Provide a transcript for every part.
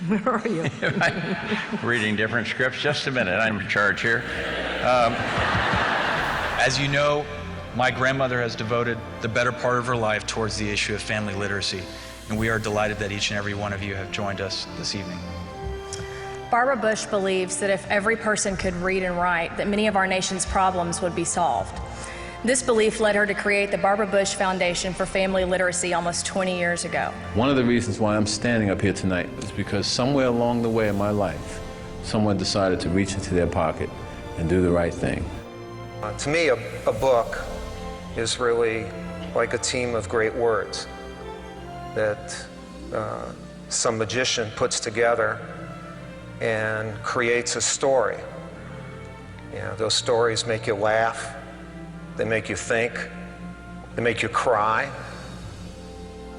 Where are you? Reading different scripts. Just a minute, I'm in charge here. As you know, my grandmother has devoted the better part of her life towards the issue of family literacy, and we are delighted that each and every one of you have joined us this evening. Barbara Bush believes that if every person could read and write, that many of our nation's problems would be solved. This belief led her to create the Barbara Bush Foundation for Family Literacy almost 20 years ago. One of the reasons why I'm standing up here tonight is because somewhere along the way in my life, someone decided to reach into their pocket and do the right thing. To me, a book is really like a team of great words that some magician puts together and creates a story. You know, those stories make you laugh, they make you think, they make you cry,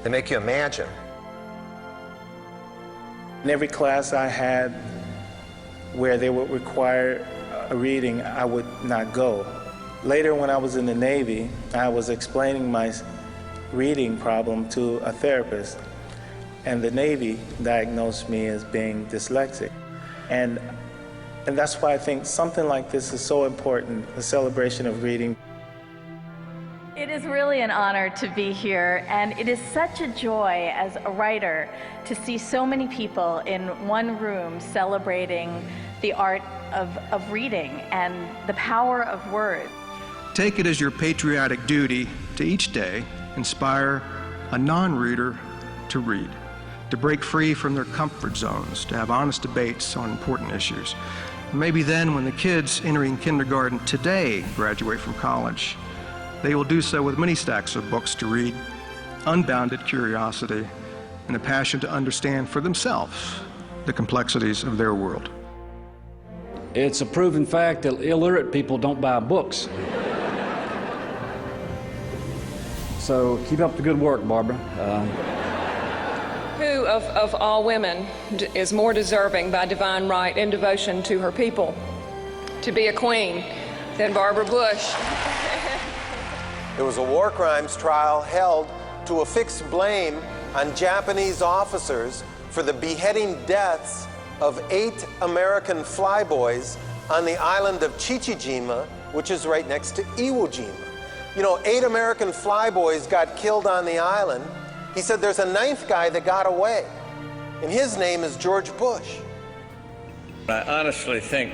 they make you imagine. In every class I had where they would require a reading, I would not go. Later, when I was in the Navy, I was explaining my reading problem to a therapist, and the Navy diagnosed me as being dyslexic. And that's why I think something like this is so important, the celebration of reading. It is really an honor to be here, and it is such a joy as a writer to see so many people in one room celebrating the art of reading and the power of words. Take it as your patriotic duty to each day inspire a non-reader to read, to break free from their comfort zones, to have honest debates on important issues. Maybe then when the kids entering kindergarten today graduate from college, they will do so with many stacks of books to read, unbounded curiosity, and a passion to understand for themselves the complexities of their world. It's a proven fact that illiterate people don't buy books. So keep up the good work, Barbara. Who of all women is more deserving by divine right in devotion to her people to be a queen than Barbara Bush? There was a war crimes trial held to affix blame on Japanese officers for the beheading deaths of 8 American flyboys on the island of Chichijima, which is right next to Iwo Jima. You know, 8 American flyboys got killed on the island. He said there's a 9th guy that got away, and his name is George Bush. I honestly think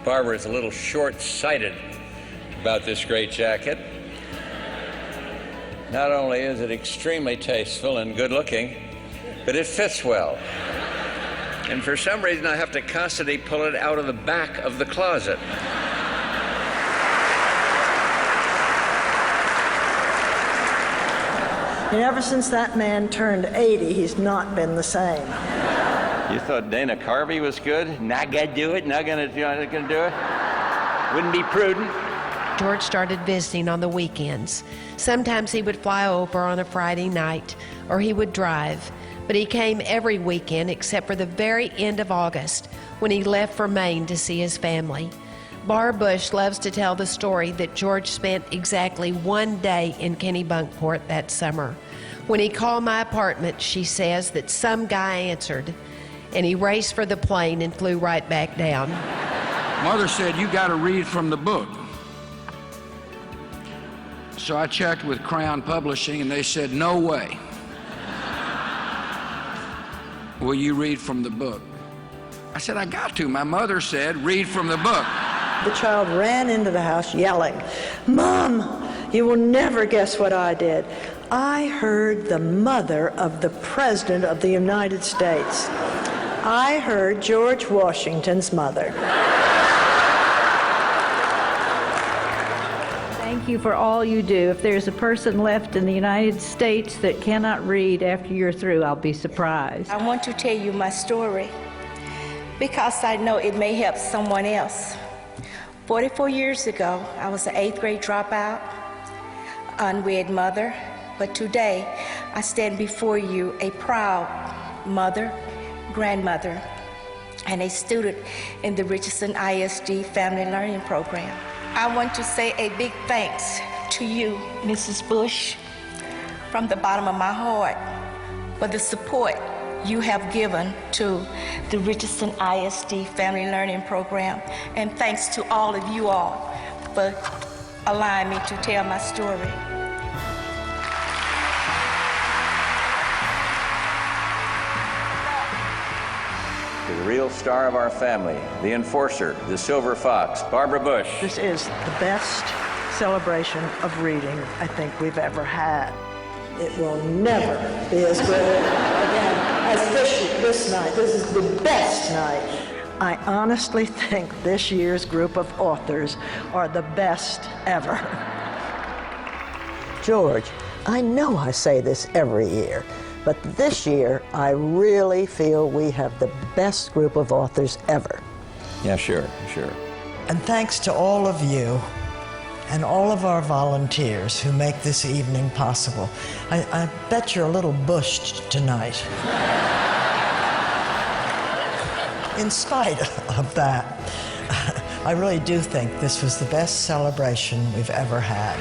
Barbara is a little short-sighted about this great jacket. Not only is it extremely tasteful and good-looking, but it fits well. And for some reason, I have to constantly pull it out of the back of the closet. And ever since that man turned 80, he's not been the same. You thought Dana Carvey was good? Not gonna do it, not gonna do it? Wouldn't be prudent. George started visiting on the weekends. Sometimes he would fly over on a Friday night, or he would drive. But he came every weekend except for the very end of August, when he left for Maine to see his family. Barb Bush loves to tell the story that George spent exactly 1 day in Kennebunkport that summer. When he called my apartment, she says that some guy answered, and he raced for the plane and flew right back down. Mother said, you got to read from the book. So I checked with Crown Publishing, and they said, no way will you read from the book. I said, I got to. My mother said, read from the book. The child ran into the house yelling, "Mom, you will never guess what I did. I heard the mother of the President of the United States. I heard George Washington's mother." Thank you for all you do. If there's a person left in the United States that cannot read after you're through, I'll be surprised. I want to tell you my story because I know it may help someone else. 44 years ago, I was an 8th grade dropout, unwed mother, but today I stand before you a proud mother, grandmother, and a student in the Richardson ISD Family Learning Program. I want to say a big thanks to you, Mrs. Bush, from the bottom of my heart, for the support you have given to the Richardson ISD Family Learning Program. And thanks to all of you all for allowing me to tell my story. The real star of our family, the enforcer, the silver fox, Barbara Bush. This is the best celebration of reading I think we've ever had. It will never be as good again as this night. This is the best night. I honestly think this year's group of authors are the best ever. George, I know I say this every year, but this year I really feel we have the best group of authors ever. Yeah, sure. And thanks to all of you and all of our volunteers who make this evening possible. I bet you're a little bushed tonight. In spite of that, I really do think this was the best celebration we've ever had.